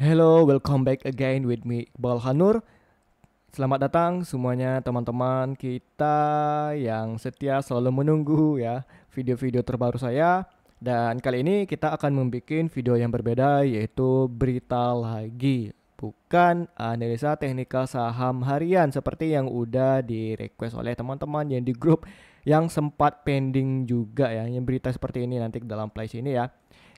Hello, welcome back again with me Iqbal Hanur. Selamat datang semuanya teman-teman kita yang setia selalu menunggu ya video-video terbaru saya. Dan kali ini kita akan membuat video yang berbeda yaitu berita lagi. Bukan analisa teknikal saham harian seperti yang udah di request oleh teman-teman yang di grup yang sempat pending juga ya. Yang berita seperti ini nanti dalam playlist ini ya.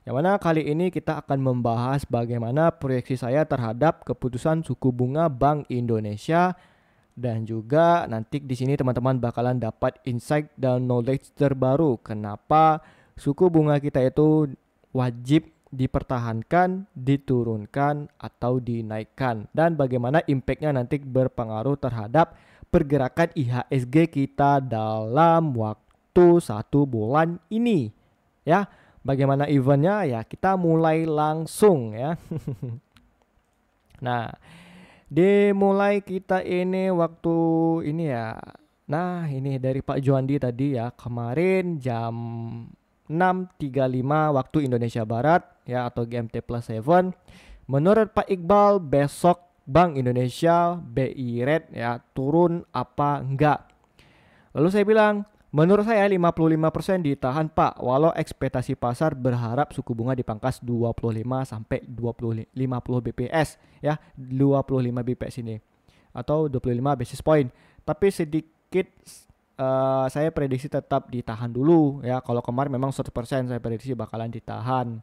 Yang mana kali ini kita akan membahas bagaimana proyeksi saya terhadap keputusan suku bunga Bank Indonesia dan juga nanti di sini teman-teman bakalan dapat insight dan knowledge terbaru kenapa suku bunga kita itu wajib dipertahankan, diturunkan atau dinaikkan dan bagaimana impactnya nanti berpengaruh terhadap pergerakan IHSG kita dalam waktu 1 bulan ini ya. Bagaimana eventnya ya kita mulai langsung ya. Nah, dimulai kita ini waktu ini ya. Nah, ini dari Pak Juandi tadi ya. Kemarin jam 6.35 waktu Indonesia Barat ya atau GMT plus 7. Menurut Pak Iqbal besok Bank Indonesia BI rate ya turun apa enggak? Lalu saya bilang, menurut saya 55% ditahan Pak, walau ekspektasi pasar berharap suku bunga dipangkas 25 sampai 50 BPS ya, 25 BPS ini atau 25 basis point. Tapi sedikit saya prediksi tetap ditahan dulu ya. Kalau kemarin memang 100% saya prediksi bakalan ditahan.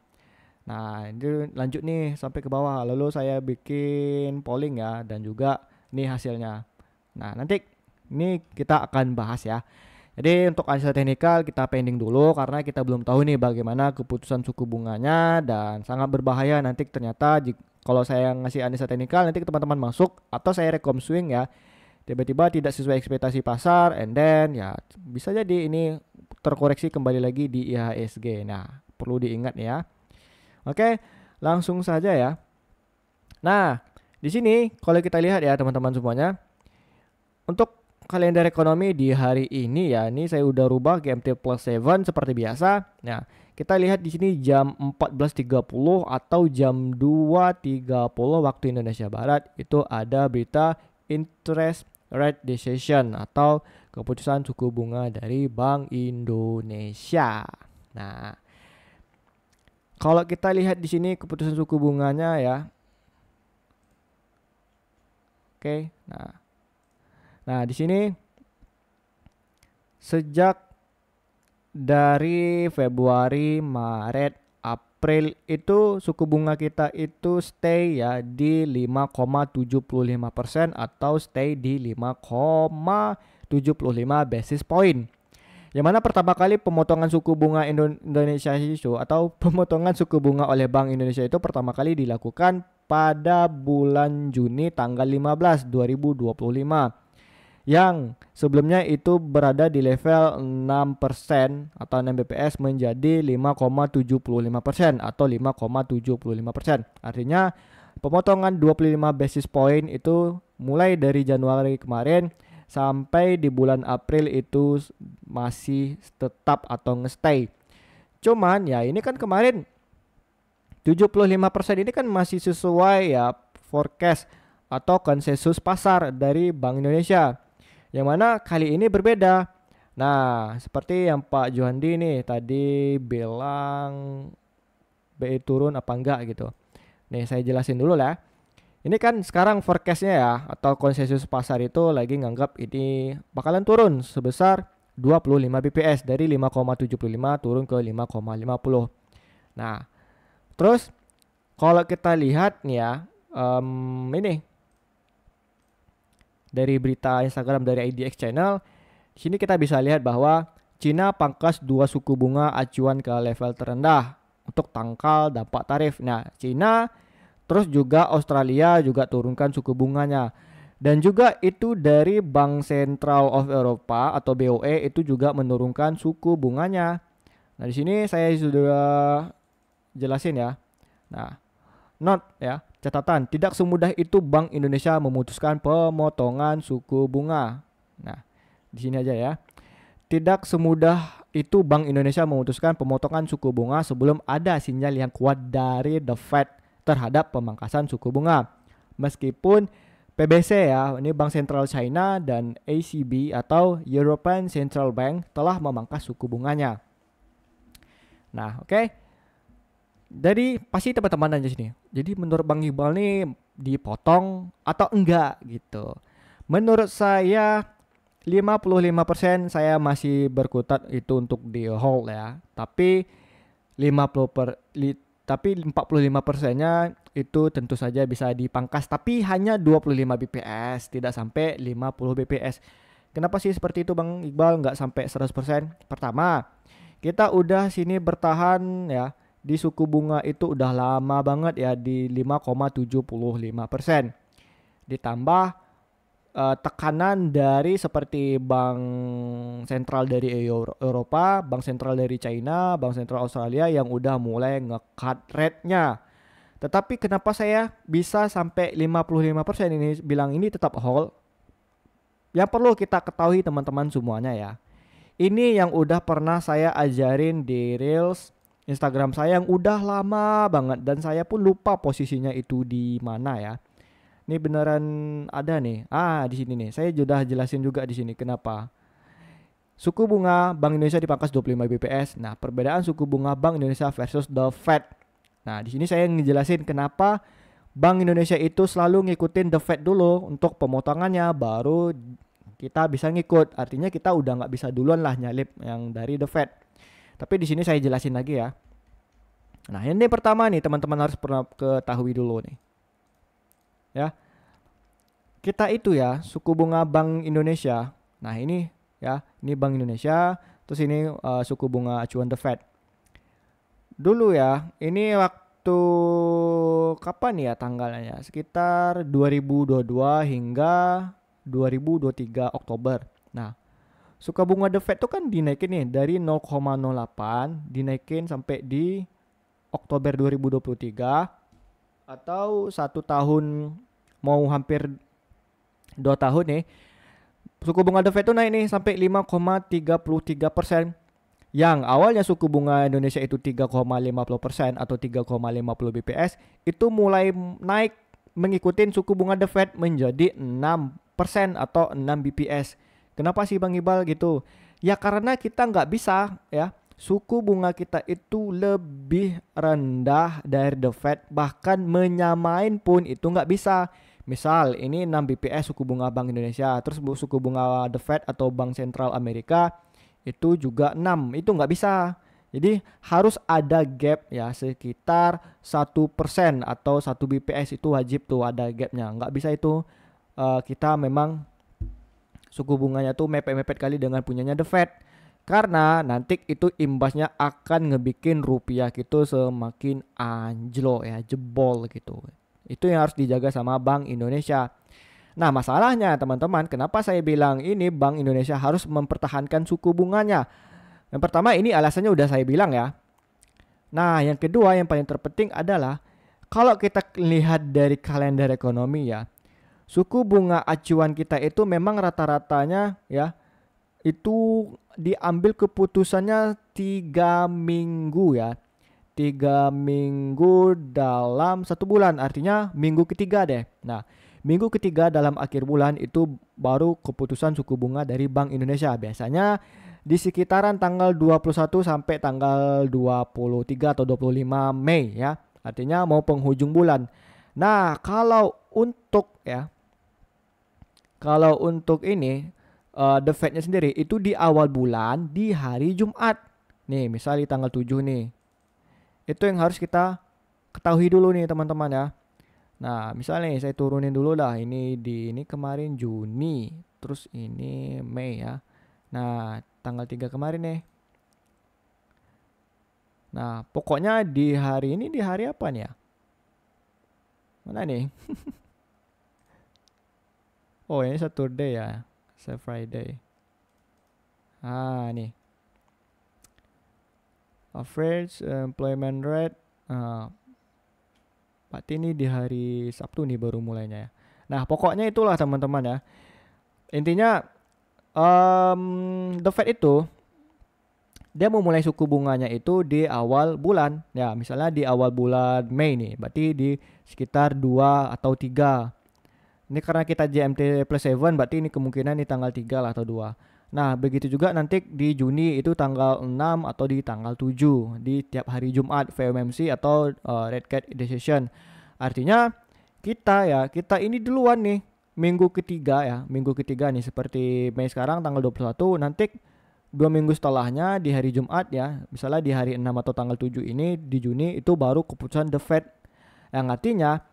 Nah, ini lanjut nih sampai ke bawah. Lalu saya bikin polling ya dan juga nih hasilnya. Nah, nanti ini kita akan bahas ya. Jadi untuk analisa teknikal kita pending dulu karena kita belum tahu nih bagaimana keputusan suku bunganya dan sangat berbahaya nanti ternyata kalau saya ngasih analisa teknikal nanti teman-teman masuk atau saya rekom swing ya tiba-tiba tidak sesuai ekspektasi pasar and then ya bisa jadi ini terkoreksi kembali lagi di IHSG. Nah, perlu diingat ya. Oke, langsung saja ya. Nah, di sini kalau kita lihat ya teman-teman semuanya untuk kalender ekonomi di hari ini ya, ini saya udah rubah GMT plus 7 seperti biasa. Nah, kita lihat di sini jam 14.30 atau jam 2.30 waktu Indonesia Barat itu ada berita interest rate decision atau keputusan suku bunga dari Bank Indonesia. Nah, kalau kita lihat di sini keputusan suku bunganya ya. Oke, Nah, di sini sejak dari Februari, Maret, April itu suku bunga kita itu stay ya di 5,75% atau stay di 5,75 basis point. Yang mana pertama kali pemotongan suku bunga Indonesia itu atau pemotongan suku bunga oleh Bank Indonesia itu pertama kali dilakukan pada bulan Juni tanggal 15 2025. Yang sebelumnya itu berada di level 6% atau 6 BPS menjadi 5,75% atau 5,75%. Artinya pemotongan 25 basis point itu mulai dari Januari kemarin sampai di bulan April itu masih tetap atau nge-stay. Cuman ya ini kan kemarin 75% ini kan masih sesuai ya forecast atau konsensus pasar dari Bank Indonesia. Yang mana kali ini berbeda. Nah, seperti yang Pak Johandi nih tadi bilang BI turun apa enggak gitu. Nih saya jelasin dulu lah. Ini kan sekarang forecastnya ya atau konsensus pasar itu lagi nganggap ini bakalan turun sebesar 25 BPS dari 5,75 turun ke 5,50. Nah, terus kalau kita lihat nih ya ini dari berita Instagram dari IDX Channel, di sini kita bisa lihat bahwa Cina pangkas 2 suku bunga acuan ke level terendah untuk tangkal dampak tarif. Nah, Cina terus juga Australia juga turunkan suku bunganya. Dan juga itu dari Bank Central of Eropa atau BOE itu juga menurunkan suku bunganya. Nah, di sini saya sudah jelasin ya. Nah, note ya, catatan, tidak semudah itu Bank Indonesia memutuskan pemotongan suku bunga. Nah, di sini aja ya. Tidak semudah itu Bank Indonesia memutuskan pemotongan suku bunga sebelum ada sinyal yang kuat dari The Fed terhadap pemangkasan suku bunga. Meskipun PBC ya, ini Bank Sentral China dan ECB atau European Central Bank telah memangkas suku bunganya. Nah, oke. Jadi pasti teman-teman nanya sini. Jadi menurut Bang Iqbal nih dipotong atau enggak gitu. Menurut saya 55% saya masih berkutat itu untuk di hold ya. Tapi 45%-nya itu tentu saja bisa dipangkas, tapi hanya 25 bps, tidak sampai 50 bps. Kenapa sih seperti itu Bang Iqbal, nggak sampai 100%? Pertama, kita udah sini bertahan ya di suku bunga itu udah lama banget ya di 5,75%. Ditambah tekanan dari seperti bank sentral dari Eropa, bank sentral dari China, bank sentral Australia yang udah mulai nge-cut rate-nya. Tetapi kenapa saya bisa sampai 55% ini bilang ini tetap hold? Yang perlu kita ketahui teman-teman semuanya ya. Ini yang udah pernah saya ajarin di Reels Instagram saya yang udah lama banget dan saya pun lupa posisinya itu di mana ya. Ini beneran ada nih. Di sini nih. Saya sudah jelasin juga di sini kenapa. Suku bunga Bank Indonesia dipangkas 25 bps. Nah, perbedaan suku bunga Bank Indonesia versus the Fed. Nah, di sini saya ngejelasin kenapa Bank Indonesia itu selalu ngikutin the Fed dulu untuk pemotongannya, baru kita bisa ngikut. Artinya kita udah nggak bisa duluan lah nyalip yang dari the Fed. Tapi di sini saya jelasin lagi ya. Nah, ini pertama nih teman-teman harus pernah ketahui dulu nih. Ya. Kita itu ya suku bunga Bank Indonesia. Nah, ini ya, ini Bank Indonesia, terus ini suku bunga acuan the Fed. Dulu ya, ini waktu kapan ya tanggalnya? Sekitar 2022 hingga 2023 Oktober. Nah, suku bunga the Fed itu kan dinaikin nih dari 0,08 dinaikin sampai di Oktober 2023 atau 1 tahun mau hampir 2 tahun nih. Suku bunga the Fed itu naik nih sampai 5,33%. Yang awalnya suku bunga Indonesia itu 3,50% atau 3,50 bps itu mulai naik mengikuti suku bunga the Fed menjadi 6% atau 6 bps. Kenapa sih Bang Iqbal gitu? Ya karena kita nggak bisa ya, suku bunga kita itu lebih rendah dari the Fed, bahkan menyamain pun itu nggak bisa. Misal ini 6 bps suku bunga Bank Indonesia, terus suku bunga the Fed atau Bank Sentral Amerika itu juga 6, itu nggak bisa. Jadi harus ada gap ya sekitar 1% atau 1 bps itu wajib tuh ada gapnya. Nggak bisa itu kita memang suku bunganya tuh mepet-mepet kali dengan punyanya the Fed. Karena nanti itu imbasnya akan ngebikin rupiah gitu semakin anjlok ya, jebol gitu. Itu yang harus dijaga sama Bank Indonesia. Nah, masalahnya teman-teman, kenapa saya bilang ini Bank Indonesia harus mempertahankan suku bunganya? Yang pertama ini alasannya udah saya bilang ya. Nah, yang kedua yang paling terpenting adalah kalau kita lihat dari kalender ekonomi ya, suku bunga acuan kita itu memang rata-ratanya ya itu diambil keputusannya 3 minggu ya. 3 minggu dalam 1 bulan, artinya minggu ketiga deh. Nah, minggu ketiga dalam akhir bulan itu baru keputusan suku bunga dari Bank Indonesia. Biasanya di sekitaran tanggal 21 sampai tanggal 23 atau 25 Mei ya. Artinya mau penghujung bulan. Nah, kalau untuk ini the Fed-nya sendiri itu di awal bulan di hari Jumat. Nih, misalnya tanggal 7 nih. Itu yang harus kita ketahui dulu nih teman-teman ya. Nah, misalnya saya turunin dulu lah. Ini kemarin Juni, terus ini Mei ya. Nah, tanggal 3 kemarin nih. Nah, pokoknya di hari ini di hari apa nih ya? Mana nih? Oh, ini Saturday ya. Friday. Nih. Average employment rate. Berarti ini di hari Sabtu nih baru mulainya ya. Nah, pokoknya itulah teman-teman ya. Intinya the Fed itu dia memulai suku bunganya itu di awal bulan. Ya, misalnya di awal bulan Mei nih, berarti di sekitar 2 atau 3. Ini karena kita GMT plus 7, berarti ini kemungkinan di tanggal 3 lah atau 2. Nah, begitu juga nanti di Juni itu tanggal 6 atau di tanggal 7 di tiap hari Jumat VOMC atau Red Cat Decision. Artinya kita ini duluan nih minggu ketiga nih, seperti Mei sekarang tanggal 21, nanti 2 minggu setelahnya di hari Jumat ya, misalnya di hari 6 atau tanggal 7 ini di Juni itu baru keputusan The Fed, yang artinya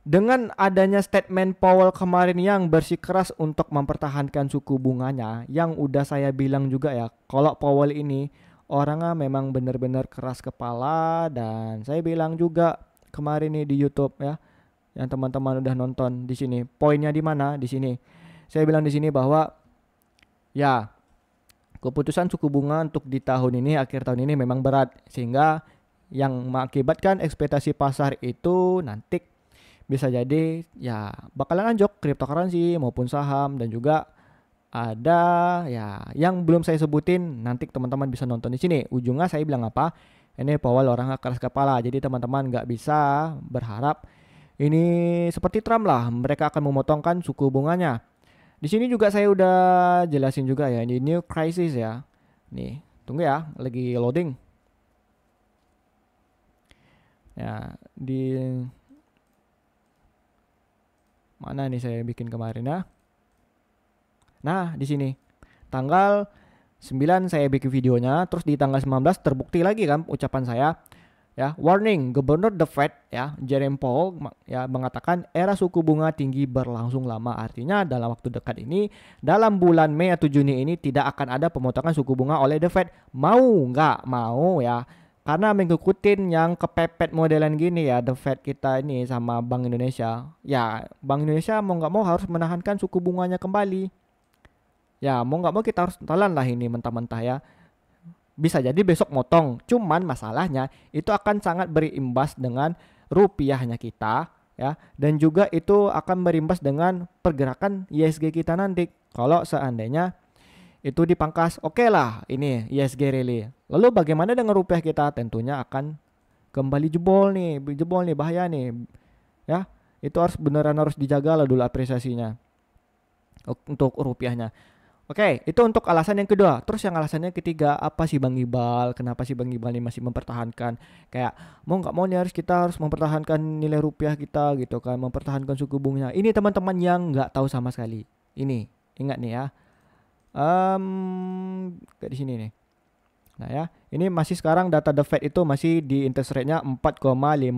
dengan adanya statement Powell kemarin yang bersikeras untuk mempertahankan suku bunganya, yang udah saya bilang juga ya, kalau Powell ini orangnya memang benar-benar keras kepala, dan saya bilang juga kemarin nih di YouTube ya, yang teman-teman udah nonton di sini. Poinnya di mana? Di sini. Saya bilang di sini bahwa ya, keputusan suku bunga untuk di tahun ini, akhir tahun ini memang berat, sehingga yang mengakibatkan ekspektasi pasar itu nanti bisa jadi ya bakalan anjok cryptocurrency maupun saham, dan juga ada ya yang belum saya sebutin, nanti teman-teman bisa nonton di sini. Ujungnya saya bilang apa? Ini Powell orangnya keras kepala, jadi teman-teman nggak bisa berharap ini seperti Trump lah, mereka akan memotongkan suku bunganya. Di sini juga saya udah jelasin juga ya, ini new crisis ya. Nih, tunggu ya, lagi loading. Ya, di mana nih saya bikin kemarin ya? Nah, di sini. Tanggal 9 saya bikin videonya, terus di tanggal 19 terbukti lagi kan ucapan saya. Ya, warning, Gubernur The Fed ya, Jerome Powell ya mengatakan era suku bunga tinggi berlangsung lama. Artinya dalam waktu dekat ini, dalam bulan Mei atau Juni ini tidak akan ada pemotongan suku bunga oleh The Fed. Mau nggak mau ya, karena mengikutin yang kepepet modelan gini ya, The Fed kita ini sama Bank Indonesia. Ya, Bank Indonesia mau nggak mau harus menahankan suku bunganya kembali. Ya, mau nggak mau kita harus telan lah ini mentah-mentah ya. Bisa jadi besok motong, cuman masalahnya itu akan sangat berimbas dengan rupiahnya kita ya, dan juga itu akan berimbas dengan pergerakan ISG kita nanti. Kalau seandainya itu dipangkas, oke lah ini ISG rally. Lalu bagaimana dengan rupiah kita? Tentunya akan kembali jebol nih bahaya nih ya. Itu harus dijaga lah dulu apresiasinya untuk rupiahnya. Oke, itu untuk alasan yang kedua. Terus yang alasannya ketiga, apa sih Bang Ibal? Kenapa sih Bang Ibal ini masih mempertahankan? Kayak mau nggak mau nih kita harus mempertahankan nilai rupiah kita gitu kan, mempertahankan suku bunganya. Ini teman-teman yang nggak tahu sama sekali. Ini ingat nih ya. Kayak di sini nih. Nah ya, ini masih sekarang data The Fed itu masih di interest rate-nya 4,50%,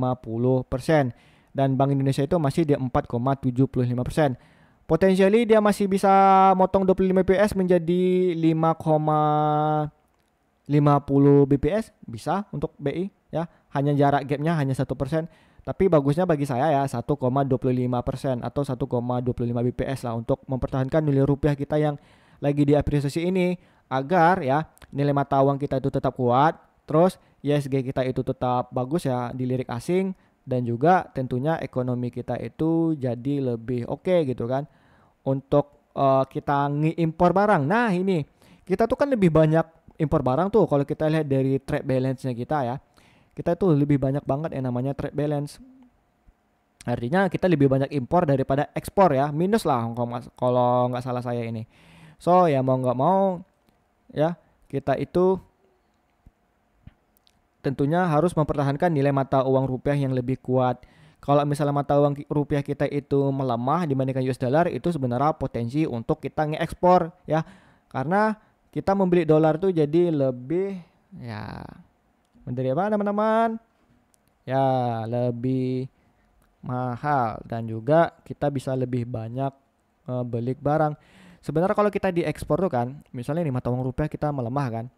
dan Bank Indonesia itu masih di 4,75%. Potensially dia masih bisa motong 25 bps menjadi 5,50 bps bisa untuk BI ya. Hanya jarak gapnya hanya 1%. Tapi bagusnya bagi saya ya 1,25% atau 1,25 bps lah untuk mempertahankan nilai rupiah kita yang lagi diapresiasi ini, agar ya nilai mata uang kita itu tetap kuat, terus ISG kita itu tetap bagus ya dilirik asing, dan juga tentunya ekonomi kita itu jadi lebih oke gitu kan. Untuk kita ngimpor barang. Nah ini kita tuh kan lebih banyak impor barang tuh kalau kita lihat dari trade balance-nya kita ya. Kita tuh lebih banyak banget yang namanya trade balance. Artinya kita lebih banyak impor daripada ekspor ya. Minus lah kalau nggak salah saya ini. So ya mau nggak mau ya kita itu tentunya harus mempertahankan nilai mata uang rupiah yang lebih kuat. Kalau misalnya mata uang rupiah kita itu melemah dibandingkan US dollar, itu sebenarnya potensi untuk kita ngeekspor ya. Karena kita membeli dolar itu jadi lebih ya, menjadi apa teman-teman? Ya, lebih mahal, dan juga kita bisa lebih banyak beli barang. Sebenarnya kalau kita diekspor tuh kan, misalnya nih mata uang rupiah kita melemah kan,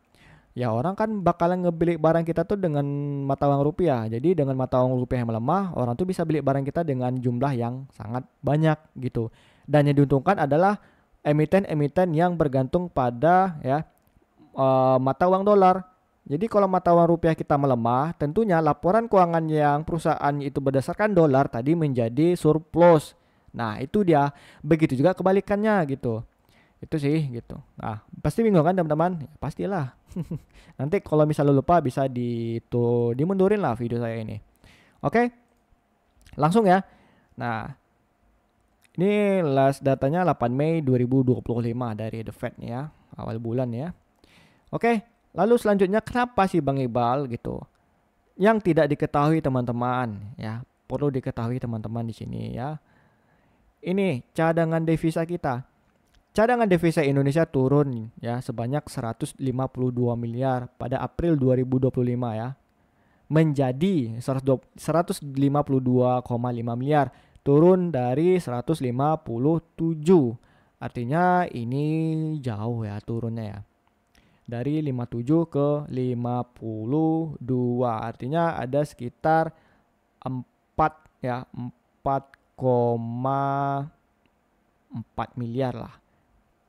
ya orang kan bakalan ngebeli barang kita tuh dengan mata uang rupiah. Jadi dengan mata uang rupiah yang melemah, orang tuh bisa beli barang kita dengan jumlah yang sangat banyak gitu. Dan yang diuntungkan adalah emiten-emiten yang bergantung pada ya mata uang dolar. Jadi kalau mata uang rupiah kita melemah, tentunya laporan keuangan yang perusahaan itu berdasarkan dolar tadi menjadi surplus. Nah itu dia. Begitu juga kebalikannya gitu. Itu sih gitu. Nah, pasti bingung kan teman-teman? Ya, pastilah. Nanti kalau misalnya lupa bisa dimundurin lah video saya ini. Oke, langsung ya. Nah, ini last datanya 8 Mei 2025 dari The Fed nih ya, awal bulan ya. Oke, lalu selanjutnya kenapa sih Bang Iqbal gitu? Yang tidak diketahui teman-teman ya, perlu diketahui teman-teman di sini ya. Ini cadangan devisa kita. Cadangan devisa Indonesia turun ya sebanyak 152 miliar pada April 2025 ya. Menjadi 152,5 miliar, turun dari 157. Artinya ini jauh ya turunnya ya. Dari 57 ke 52. Artinya ada sekitar 4 ya, 4,4 miliar lah.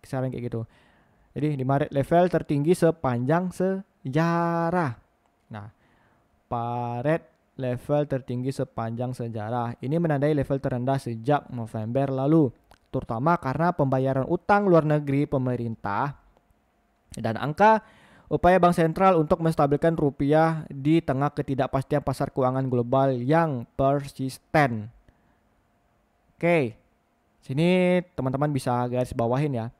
Kisaran kayak gitu. Jadi di Maret level tertinggi sepanjang sejarah. Nah, Maret level tertinggi sepanjang sejarah. Ini menandai level terendah sejak November lalu, terutama karena pembayaran utang luar negeri pemerintah dan angka upaya Bank Sentral untuk menstabilkan rupiah di tengah ketidakpastian pasar keuangan global yang persisten. Oke, sini teman-teman bisa garis bawahin ya.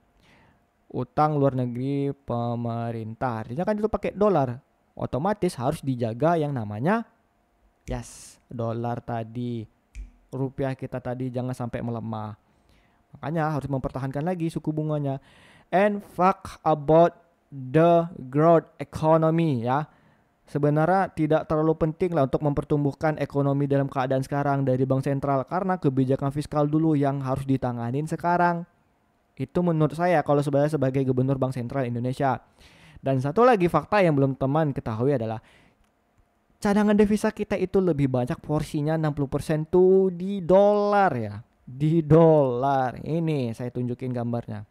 Utang luar negeri pemerintah, artinya kan itu pakai dolar, otomatis harus dijaga yang namanya dolar tadi, rupiah kita tadi jangan sampai melemah. Makanya harus mempertahankan lagi suku bunganya. And fuck about the growth economy ya. Sebenarnya tidak terlalu penting lah untuk mempertumbuhkan ekonomi dalam keadaan sekarang dari Bank Sentral, karena kebijakan fiskal dulu yang harus ditanganin sekarang. Itu menurut saya kalau sebagai gubernur Bank Sentral Indonesia. Dan satu lagi fakta yang belum teman ketahui adalah cadangan devisa kita itu lebih banyak porsinya 60% tuh di dolar ya. Di dolar. Ini saya tunjukin gambarnya.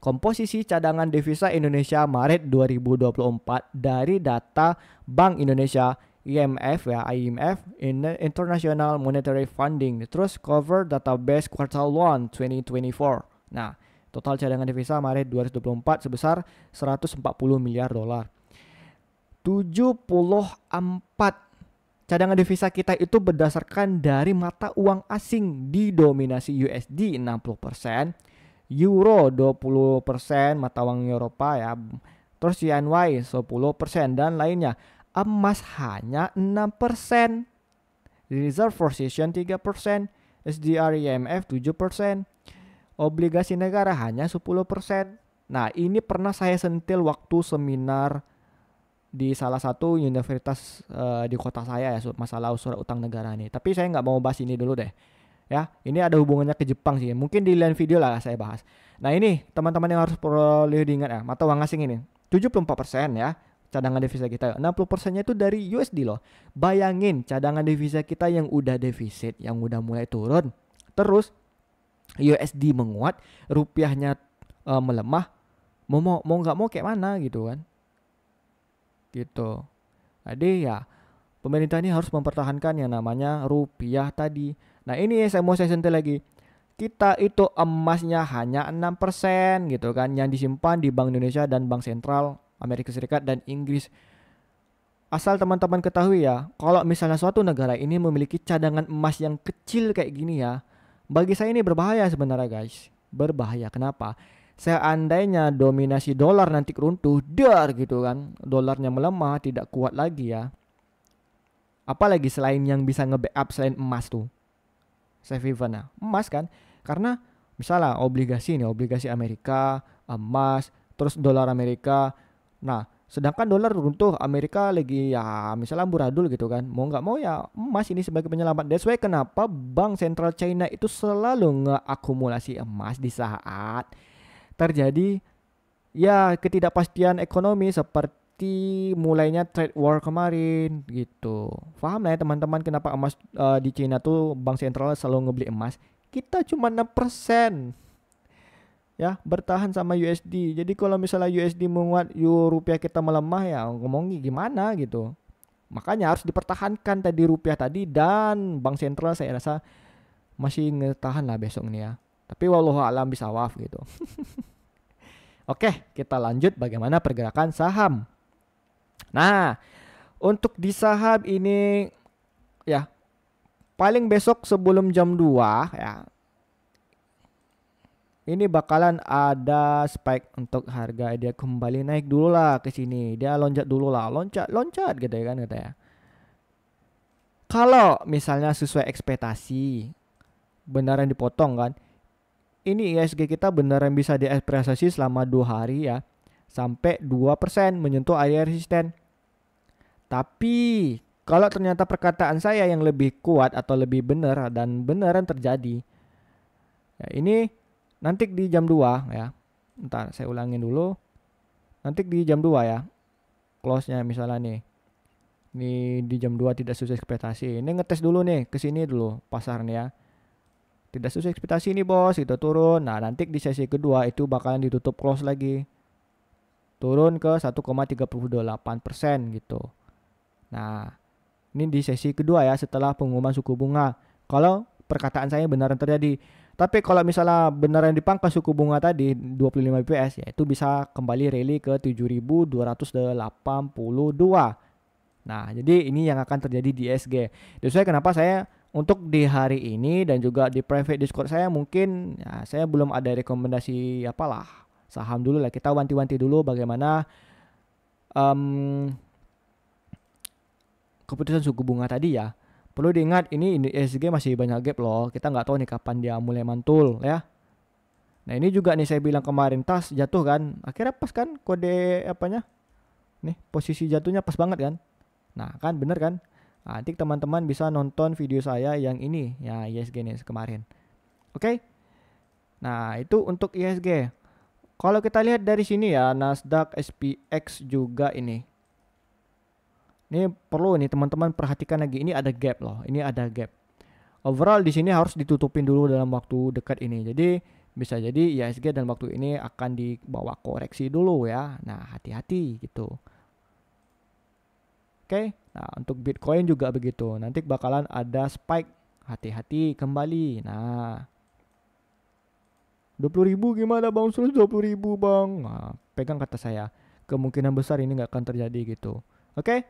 Komposisi cadangan devisa Indonesia Maret 2024 dari data Bank Indonesia, IMF ya, IMF, International Monetary Funding, terus cover database quartal 1 2024. Nah, total cadangan devisa Maret 2024 sebesar 140 miliar dolar. 74 cadangan devisa kita itu berdasarkan dari mata uang asing didominasi USD 60%, Euro 20%, mata uang Eropa ya, terus YNY 10% dan lainnya. Emas hanya 6%, reserve position 3%, SDR IMF 7%, obligasi negara hanya 10%. Nah, ini pernah saya sentil waktu seminar di salah satu universitas di kota saya ya, masalah surat utang negara nih. Tapi saya nggak mau bahas ini dulu deh. Ya, ini ada hubungannya ke Jepang sih. Mungkin di lain video lah saya bahas. Nah, ini teman-teman yang harus perlu diingat ya, mata uang asing ini. 74% ya cadangan devisa kita. 60%-nya itu dari USD loh. Bayangin cadangan devisa kita yang udah defisit, yang udah mulai turun. Terus USD menguat, rupiahnya melemah. Mau nggak mau kayak mana gitu kan? Gitu. Jadi ya pemerintah ini harus mempertahankan yang namanya rupiah tadi. Nah, ini saya sentil lagi. Kita itu emasnya hanya 6% gitu kan yang disimpan di Bank Indonesia dan Bank Sentral Amerika Serikat dan Inggris. Asal teman-teman ketahui ya, kalau misalnya suatu negara ini memiliki cadangan emas yang kecil kayak gini ya, bagi saya ini berbahaya sebenarnya guys. Berbahaya. Kenapa? Seandainya dominasi dolar nanti runtuh, dar gitu kan, dolarnya melemah, tidak kuat lagi ya. Apalagi selain yang bisa nge-backup selain emas tuh, safe haven ya, emas kan. Karena misalnya obligasi nih, obligasi Amerika, emas, terus dolar Amerika. Nah, sedangkan dolar runtuh, Amerika lagi ya misalnya amburadul gitu kan. Mau nggak mau ya emas ini sebagai penyelamat. That's why kenapa Bank Sentral China itu selalu ngeakumulasi emas di saat terjadi ya ketidakpastian ekonomi seperti mulainya trade war kemarin gitu. Paham lah ya teman-teman kenapa emas di China tuh Bank Sentral selalu ngebeli emas. Kita cuma 6% ya bertahan sama USD. Jadi kalau misalnya USD menguat, rupiah kita melemah ya ngomongnya gimana gitu. Makanya harus dipertahankan tadi rupiah tadi, dan Bank Sentral saya rasa masih ngetahan lah besok ini ya. Tapi wallahu alam bisawab gitu. Oke, kita lanjut bagaimana pergerakan saham. Nah, untuk di saham ini ya paling besok sebelum jam 2 ya. Ini bakalan ada spike untuk harga, dia kembali naik dulu lah ke sini. Dia loncat dulu lah, loncat gitu ya kan katanya. Kalau misalnya sesuai ekspektasi beneran dipotong kan, ini ISG kita beneran bisa diapresiasi selama 2 hari ya, sampai 2% menyentuh area resisten. Tapi kalau ternyata perkataan saya yang lebih kuat atau lebih benar dan beneran terjadi, ya ini nanti di jam 2 ya. Ntar saya ulangin dulu. Nanti di jam 2 ya. Close-nya misalnya nih. Ini di jam 2 tidak sesuai ekspektasi. Ini ngetes dulu nih ke sini dulu pasarnya ya. Tidak sesuai ekspektasi nih bos, itu turun. Nah, nanti di sesi kedua itu bakalan ditutup close lagi. Turun ke 1,38% gitu. Nah, ini di sesi kedua ya setelah pengumuman suku bunga. Kalau perkataan saya benaran terjadi. Tapi kalau misalnya beneran dipangkas suku bunga tadi 25 bps ya itu bisa kembali rally ke 7.282. Nah, jadi ini yang akan terjadi di ISG. Jadi saya kenapa saya untuk di hari ini dan juga di private Discord saya mungkin ya saya belum ada rekomendasi apalah. Saham dulu lah, kita wanti-wanti dulu bagaimana keputusan suku bunga tadi ya. Perlu diingat ini ISG masih banyak gap loh. Kita nggak tahu nih kapan dia mulai mantul ya. Nah ini juga nih saya bilang kemarin tas jatuh kan. Akhirnya pas kan kode apanya. Nih posisi jatuhnya pas banget kan. Nah kan bener kan. Nah, nanti teman-teman bisa nonton video saya yang ini ya ISG nih kemarin. Oke. Nah itu untuk ISG. Kalau kita lihat dari sini ya Nasdaq, SPX juga ini. Ini perlu nih teman-teman perhatikan lagi, ini ada gap loh, ini ada gap. Overall di sini harus ditutupin dulu dalam waktu dekat ini. Jadi bisa jadi ISG dalam waktu ini akan dibawa koreksi dulu ya. Nah, hati-hati gitu. Oke. Nah, untuk Bitcoin juga begitu. Nanti bakalan ada spike. Hati-hati kembali. Nah, 20.000 gimana bang? 120.000 bang. Nah, pegang kata saya. Kemungkinan besar ini nggak akan terjadi gitu. Oke.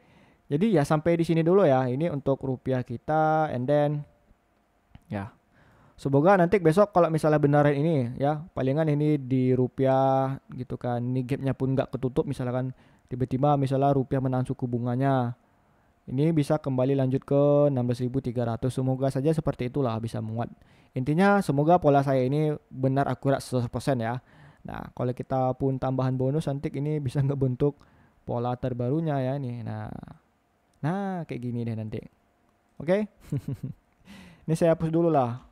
Jadi ya sampai di sini dulu ya. Ini untuk rupiah kita, and then ya. Semoga nanti besok kalau misalnya beneran ini ya, palingan ini di rupiah gitu kan. Ini gapnya pun nggak ketutup misalkan tiba-tiba misalnya rupiah menahan suku bunganya. Ini bisa kembali lanjut ke 16.300. Semoga saja seperti itulah bisa menguat. Intinya semoga pola saya ini benar akurat 100% ya. Nah, kalau kita pun tambahan bonus nanti ini bisa ngebentuk pola terbarunya ya nih. Nah, kayak gini deh nanti. Oke. Ini saya hapus dulu lah.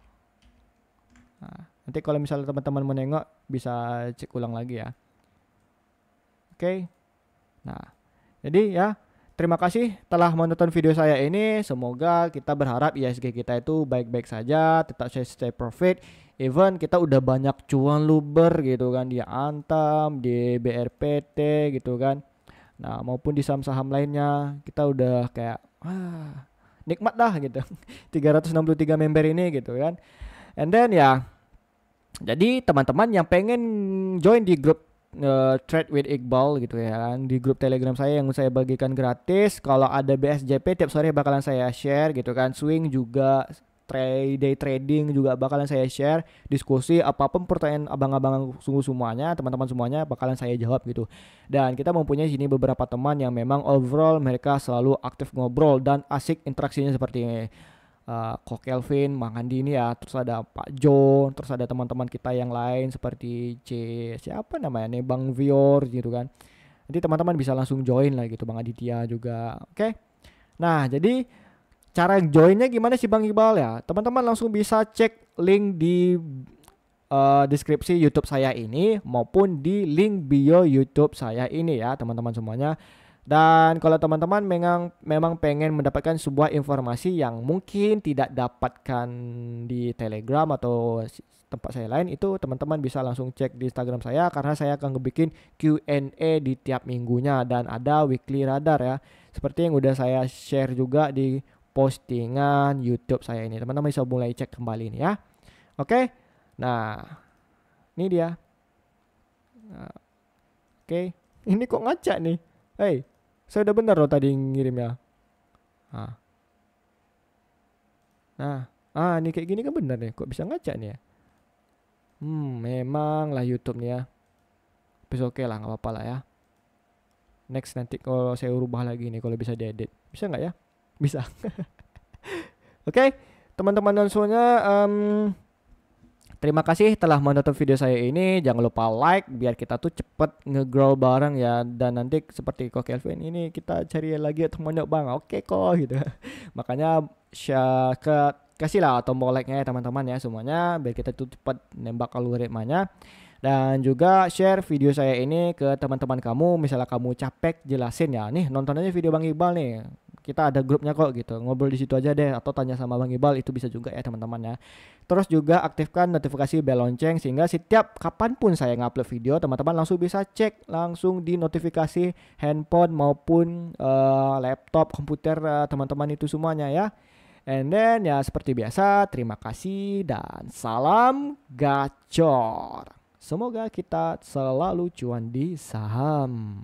Nah, nanti kalau misalnya teman-teman menengok bisa cek ulang lagi ya. Oke. Nah, jadi ya terima kasih telah menonton video saya ini. Semoga kita berharap ISG kita itu baik-baik saja, tetap stay profit. Even kita udah banyak cuan luber gitu kan di Antam, di BRPT gitu kan. Nah, maupun di saham-saham lainnya kita udah kayak nikmat dah gitu. 363 member ini gitu kan. And then ya, jadi teman-teman yang pengen join di grup Trade with Iqbal gitu ya kan, di grup Telegram saya yang saya bagikan gratis. Kalau ada BSJP tiap sore bakalan saya share gitu kan. Swing juga, day trading juga bakalan saya share. Diskusi apapun pertanyaan abang-abang semuanya, teman-teman semuanya bakalan saya jawab gitu. Dan kita mempunyai sini beberapa teman yang memang overall mereka selalu aktif ngobrol dan asik interaksinya seperti ini. Ko Kelvin, Mang Andi ini ya, terus ada Pak Jo, terus ada teman-teman kita yang lain seperti siapa namanya nih, Bang Vior gitu kan. Nanti teman-teman bisa langsung join lah gitu, Bang Aditya juga. Oke. Nah, jadi cara joinnya gimana sih Bang Iqbal ya? Teman-teman langsung bisa cek link di deskripsi YouTube saya ini maupun di link bio YouTube saya ini ya, teman-teman semuanya. Dan kalau teman-teman memang pengen mendapatkan sebuah informasi yang mungkin tidak dapatkan di Telegram atau tempat saya lain, itu teman-teman bisa langsung cek di Instagram saya karena saya akan ngebikin Q&A di tiap minggunya dan ada weekly radar ya. Seperti yang udah saya share juga di postingan YouTube saya ini. Teman-teman bisa mulai cek kembali nih ya. Oke. Nah, ini dia. Nah, oke, ini kok ngaca nih? Hey, saya udah bener loh tadi ngirimnya. Nah, ini kayak gini kan bener nih. Kok bisa ngaca nih ya? Memang lah YouTube nih ya. Tapi oke lah, nggak apa-apa lah ya. Next nanti kalau saya rubah lagi nih, kalau bisa diedit. Bisa nggak ya? Bisa. Oke, teman-teman dan semuanya, terima kasih telah menonton video saya ini. Jangan lupa like biar kita tuh cepet nge-grow bareng ya. Dan nanti seperti Ko Kelvin ini kita cari lagi teman bang. Oke kok gitu. Makanya share kasih lah tombol like-nya ya teman-teman ya semuanya biar kita tuh cepet nembak algoritmanya. Dan juga share video saya ini ke teman-teman kamu. Misalnya kamu capek jelasin ya. Nih nonton aja video Bang Iqbal nih. Kita ada grupnya kok gitu. Ngobrol di situ aja deh atau tanya sama Bang Iqbal itu bisa juga ya teman-teman ya. Terus juga aktifkan notifikasi bel lonceng sehingga setiap kapanpun saya ngupload video teman-teman langsung bisa cek langsung di notifikasi handphone maupun laptop, komputer teman-teman itu semuanya ya. And then ya seperti biasa terima kasih dan salam gacor. Semoga kita selalu cuan di saham.